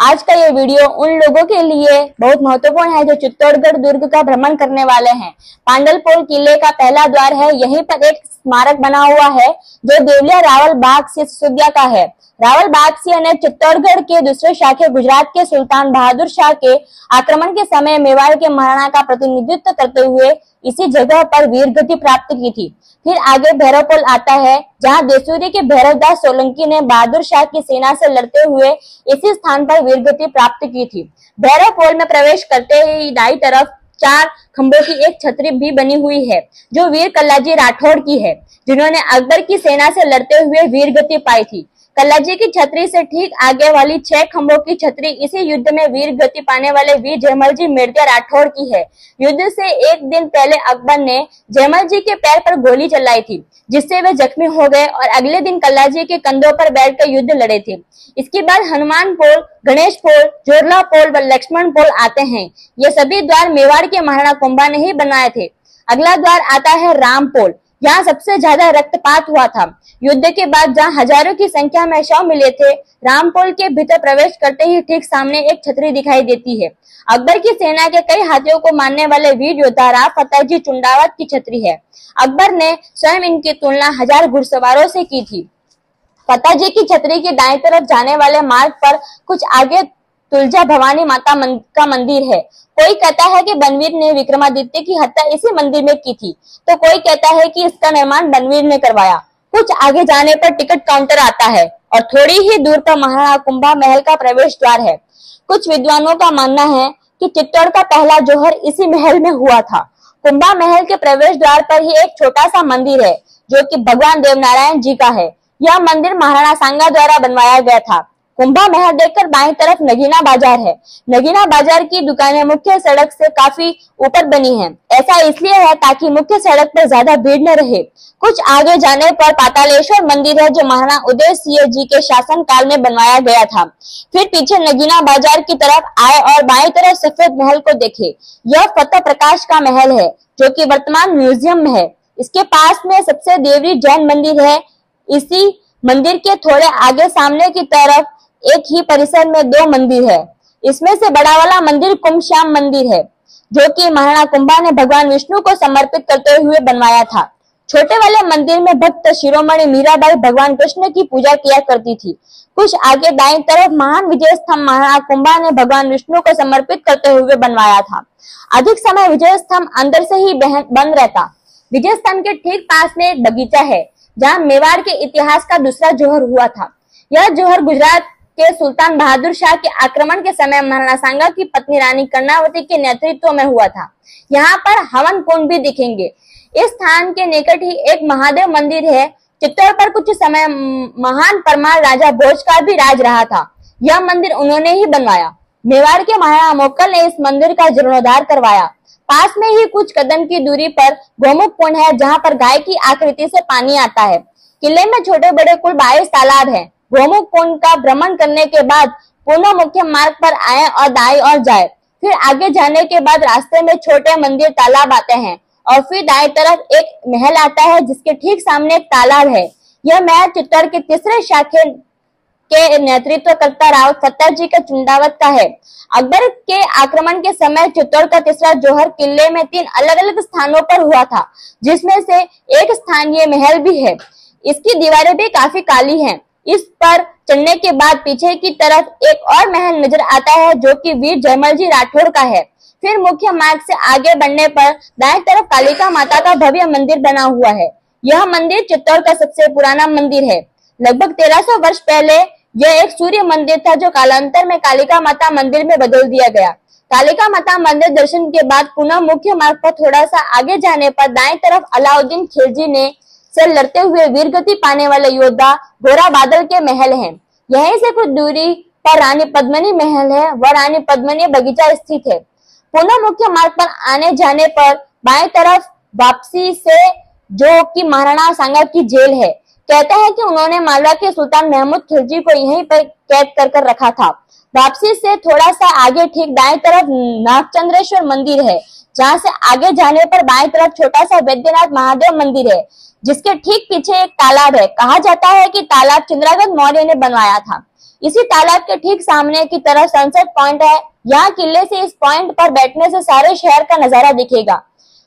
आज का ये वीडियो उन लोगों के लिए बहुत महत्वपूर्ण है जो चित्तौड़गढ़ दुर्ग का भ्रमण करने वाले हैं। पांडलपोल किले का पहला द्वार है। यहीं पर एक स्मारक बना हुआ है जो देवलिया रावल बाग सिसोदिया का है। रावल बागसिया ने चित्तौड़गढ़ के दूसरे शाखे गुजरात के सुल्तान बहादुर शाह के आक्रमण के समय मेवाड़ के महाराणा का प्रतिनिधित्व करते हुए इसी जगह पर वीर गति प्राप्त की थी। फिर आगे भैरवपोल आता है जहां देसूरी के भैरवदास सोलंकी ने बहादुर शाह की सेना से लड़ते हुए इसी स्थान पर वीर गति प्राप्त की थी। भैरवपोल में प्रवेश करते ही दाईं तरफ 4 खंभों की एक छतरी भी बनी हुई है जो वीर कल्लाजी राठौड़ की है, जिन्होंने अकबर की सेना से लड़ते हुए वीर गति पाई थी। कल्लाजी की छतरी से ठीक आगे वाली 6 खंभों की छतरी इसी युद्ध में वीर गति पाने वाले वीर जयमल जी मेड़तिया राठौड़ की है। युद्ध से एक दिन पहले अकबर ने जयमल जी के पैर पर गोली चलाई थी, जिससे वे जख्मी हो गए और अगले दिन कल्लाजी के कंधों पर बैठकर युद्ध लड़े थे। इसके बाद हनुमान पोल, गणेश पोल, जोरला पोल व लक्ष्मण पोल आते हैं। ये सभी द्वार मेवाड़ के महाराणा कुंभा ने ही बनाए थे। अगला द्वार आता है राम पोल। यहाँ सबसे ज्यादा रक्तपात हुआ था। युद्ध के बाद जहाँ हजारों की संख्या में शव मिले थे, रामपोल के भीतर प्रवेश करते ही ठीक सामने एक छतरी दिखाई देती है। अकबर की सेना के कई हाथियों को मारने वाले वीर योद्धा राव फतेहजी चुंडावत की छतरी है। अकबर ने स्वयं इनकी तुलना 1000 घुड़सवारों से की थी। फतेहजी की छतरी के दाएं तरफ जाने वाले मार्ग पर कुछ आगे तुलजा भवानी माता का मंदिर है। कोई कहता है कि बनवीर ने विक्रमादित्य की हत्या इसी मंदिर में की थी, तो कोई कहता है कि इसका निर्माण बनवीर ने करवाया। कुछ आगे जाने पर टिकट काउंटर आता है और थोड़ी ही दूर पर महाराणा कुंभा महल का प्रवेश द्वार है। कुछ विद्वानों का मानना है कि चित्तौड़ का पहला जौहर इसी महल में हुआ था। कुंभा महल के प्रवेश द्वार पर ही एक छोटा सा मंदिर है जो कि भगवान देवनारायण जी का है। यह मंदिर महाराणा सांगा द्वारा बनवाया गया था। कुंभा महल देखकर बाईं तरफ नगीना बाजार है। नगीना बाजार की दुकानें मुख्य सड़क से काफी ऊपर बनी हैं। ऐसा इसलिए है ताकि मुख्य सड़क पर ज्यादा भीड़ न रहे। कुछ आगे जाने पर पातालेश्वर मंदिर है जो महाराणा उदय सिंह जी के शासन काल में बनवाया गया था। फिर पीछे नगीना बाजार की तरफ आए और बाईं तरफ सफेद महल को देखे। यह फतेह प्रकाश का महल है जो कि वर्तमान म्यूजियम में है। इसके पास में सबसे देवरी जैन मंदिर है। इसी मंदिर के थोड़े आगे सामने की तरफ एक ही परिसर में 2 मंदिर है। इसमें से बड़ा वाला मंदिर कुंभश्याम मंदिर है जो कि महाराणा कुंभा ने भगवान विष्णु को समर्पित करते हुए बनवाया था। छोटे वाले मंदिर में भक्त शिरोमणि मीराबाई भगवान कृष्ण की पूजा किया करती थी। कुछ आगे दाईं तरफ महान विजय स्तंभ महाराणा कुंभा ने भगवान विष्णु को समर्पित करते हुए बनवाया था। अधिक समय विजय स्तंभ अंदर से ही बंद रहता। विजय स्तंभ के ठीक पास में एक बगीचा है जहाँ मेवाड़ के इतिहास का दूसरा जौहर हुआ था। यह जौहर गुजरात के सुल्तान बहादुर शाह के आक्रमण के समय महाराणा सांगा की पत्नी रानी कर्णावती के नेतृत्व में हुआ था। यहाँ पर हवन कुंड भी दिखेंगे। इस स्थान के निकट ही एक महादेव मंदिर है। चित्तौड़ पर कुछ समय महान परमार राजा भोज का भी राज रहा था। यह मंदिर उन्होंने ही बनवाया। मेवाड़ के महाराणा मोक्कल ने इस मंदिर का जीर्णोद्धार करवाया। पास में ही कुछ कदम की दूरी पर गोमुख कुंड है जहाँ पर गाय की आकृति से पानी आता है। किले में छोटे बड़े कुल 22 तालाब है। गोमुख कुंड का भ्रमण करने के बाद पुनः मुख्य मार्ग पर आए और दाईं ओर जाए। फिर आगे जाने के बाद रास्ते में छोटे मंदिर तालाब आते हैं और फिर दाईं तरफ एक महल आता है जिसके ठीक सामने एक तालाब है। यह महल चित्तौड़ के तीसरे शाखे के नेतृत्वकर्ता राव फतेहजी का चुंडावत का है। अकबर के आक्रमण के समय चित्तौड़ का तीसरा जौहर किले में 3 अलग अलग स्थानों पर हुआ था, जिसमें से एक स्थान ये महल भी है। इसकी दीवारें भी काफी काली हैं। इस पर चढ़ने के बाद पीछे की तरफ एक और महल नजर आता है जो कि वीर जयमल जी राठौड़ का है। फिर मुख्य मार्ग से आगे बढ़ने पर दाएं तरफ कालिका माता का भव्य मंदिर बना हुआ है। यह मंदिर चित्तौड़ का सबसे पुराना मंदिर है। लगभग 1300 वर्ष पहले यह एक सूर्य मंदिर था जो कालांतर में कालिका माता मंदिर में बदल दिया गया। कालिका माता मंदिर दर्शन के बाद पुनः मुख्य मार्ग पर थोड़ा सा आगे जाने पर दाएं तरफ अलाउद्दीन खिलजी ने से लड़ते हुए वीरगति पाने वाले योद्धा घोड़ा बादल के महल हैं। यहीं से कुछ दूरी पर रानी पद्मिनी महल है। वह रानी पद्मिनी बगीचा स्थित है। पुनः मुख्य मार्ग पर आने जाने पर बाएं तरफ वापसी से जो कि महाराणा सांगा की जेल है। कहता है कि उन्होंने मालवा के सुल्तान महमूद खिलजी को यहीं पर कैद कर रखा था। वापसी से थोड़ा सा आगे ठीक दाएं तरफ नागचंद्रेश्वर मंदिर है, जहाँ से आगे जाने पर बाएं तरफ छोटा सा वैद्यनाथ महादेव मंदिर है जिसके ठीक पीछे एक तालाब है। कहा जाता है कि तालाब चंद्रगुप्त मौर्य ने बनवाया था। इसी तालाब के ठीक सामने की तरफ सनसेट पॉइंट है। यहाँ किले से इस पॉइंट पर बैठने से सारे शहर का नजारा दिखेगा।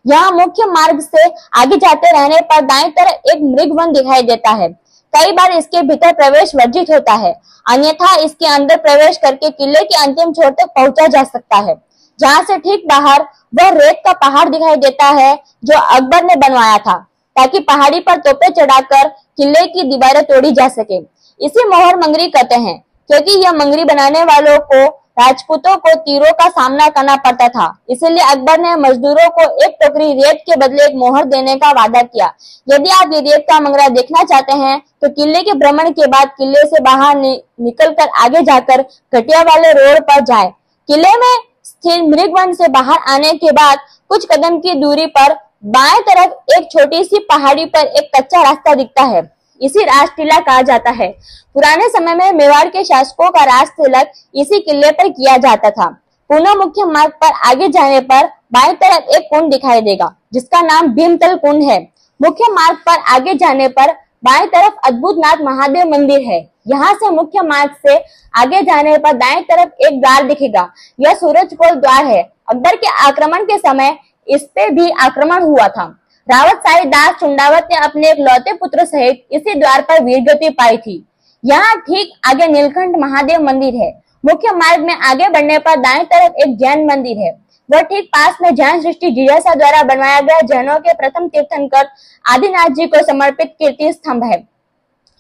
यहाँ मुख्य मार्ग से आगे जाते रहने पर दाईं तरफ एक मृग वन दिखाई देता है। कई बार इसके भीतर प्रवेश वर्जित होता है, अन्यथा इसके अंदर प्रवेश करके किले के अंतिम छोर तक पहुंचा जा सकता है, जहां से ठीक बाहर वह रेत का पहाड़ दिखाई देता है जो अकबर ने बनवाया था, ताकि पहाड़ी पर तोपें चढ़ाकर किले की दीवारें तोड़ी जा सके। इसे मोहर मंगरी कहते हैं, क्योंकि यह मंगरी बनाने वालों को राजपूतों को तीरों का सामना करना पड़ता था। इसलिए अकबर ने मजदूरों को एक टोकरी रेत के बदले एक मोहर देने का वादा किया। यदि आप ये रेत का मंगरा देखना चाहते हैं तो किले के भ्रमण के बाद किले से बाहर निकलकर आगे जाकर घटिया वाले रोड पर जाएं। किले में स्थित मृगवन से बाहर आने के बाद कुछ कदम की दूरी पर बाएं तरफ एक छोटी सी पहाड़ी पर एक कच्चा रास्ता दिखता है। इसी राजटीला कहा जाता है। पुराने समय में मेवाड़ के शासकों का राज तिलक इसी किले पर किया जाता था। पुनः मुख्य मार्ग पर आगे जाने पर बाएं तरफ एक कुंड दिखाई देगा, जिसका नाम भीमतल कुंड है। मुख्य मार्ग पर आगे जाने पर बाएं तरफ अद्भुतनाथ महादेव मंदिर है। यहाँ से मुख्य मार्ग से आगे जाने पर दाएं तरफ एक द्वार दिखेगा। यह सूरजपोल द्वार है। अकबर के आक्रमण के समय इस पे भी आक्रमण हुआ था। रावत शाही दास चुंडावत ने अपने एक लौते पुत्र सहित इसी द्वार पर वीरगति पाई थी। यहाँ ठीक आगे नीलकंठ महादेव मंदिर है। मुख्य मार्ग में आगे बढ़ने पर दाएं तरफ एक जैन मंदिर है। वह ठीक पास में जैन सृष्टि जिज्ञासा द्वारा बनवाया गया जैनों के प्रथम तीर्थंकर आदिनाथ जी को समर्पित कीर्ति स्तंभ है।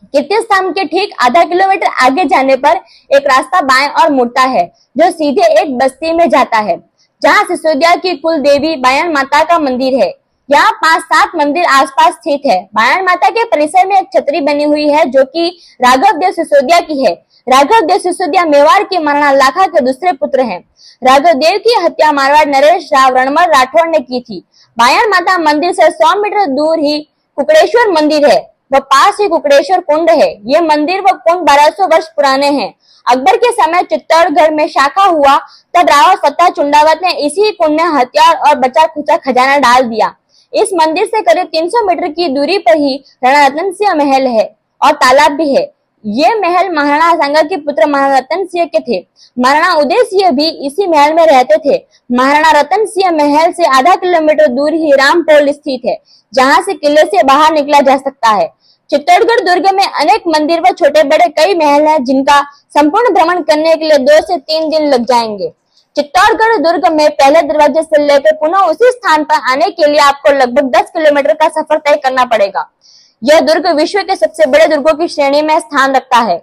कीर्ति स्तंभ के ठीक आधा किलोमीटर आगे जाने पर एक रास्ता बाएं और मुड़ता है, जो सीधे एक बस्ती में जाता है, जहाँ सिसोदिया की कुल देवी बायन माता का मंदिर है। यहाँ 5-7 मंदिर आसपास स्थित है। बायन माता के परिसर में एक छतरी बनी हुई है, जो कि राघव देव सिसोदिया की है। राघव देव सिसोदिया मेवाड़ के महाराणा लाखा के दूसरे पुत्र हैं। राघव देव की हत्या मारवाड़ नरेश राव रणमल राठौड़ ने की थी। बायन माता मंदिर से 100 मीटर दूर ही कुकड़ेश्वर मंदिर है। वह पास ही कुकड़ेश्वर कुंड है। ये मंदिर व कुंड 1200 वर्ष पुराने हैं। अकबर के समय चित्तौड़गढ़ में शाखा हुआ, तब रावत फतेह चुंडावत ने इसी कुंड में हथियार और बचा खुचा खजाना डाल दिया। इस मंदिर से करीब 300 मीटर की दूरी पर ही राणा रतन सिंह महल है और तालाब भी है। ये महल महाराणा सांगा के पुत्र महाराणा रतन सिंह के थे। महाराणा उदय सिंह भी इसी महल में रहते थे। महाराणा रतन सिंह महल से आधा किलोमीटर दूर ही रामपोल स्थित है, जहाँ से किले से बाहर निकला जा सकता है। चित्तौड़गढ़ दुर्ग में अनेक मंदिर व छोटे बड़े कई महल हैं, जिनका संपूर्ण भ्रमण करने के लिए 2 से 3 दिन लग जाएंगे। चित्तौड़गढ़ दुर्ग में पहले दरवाजे से लेकर पुनः उसी स्थान पर आने के लिए आपको लगभग 10 किलोमीटर का सफर तय करना पड़ेगा। यह दुर्ग विश्व के सबसे बड़े दुर्गों की श्रेणी में स्थान रखता है।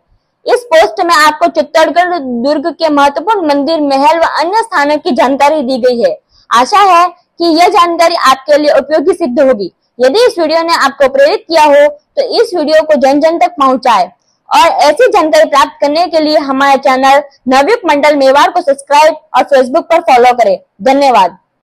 इस पोस्ट में आपको चित्तौड़गढ़ दुर्ग के महत्वपूर्ण मंदिर, महल व अन्य स्थानों की जानकारी दी गई है। आशा है कि यह जानकारी आपके लिए उपयोगी सिद्ध होगी। यदि इस वीडियो ने आपको प्रेरित किया हो तो इस वीडियो को जन जन तक पहुंचाएं और ऐसी जानकारी प्राप्त करने के लिए हमारे चैनल नवयुग मंडल मेवाड़ को सब्सक्राइब और फेसबुक पर फॉलो करें। धन्यवाद।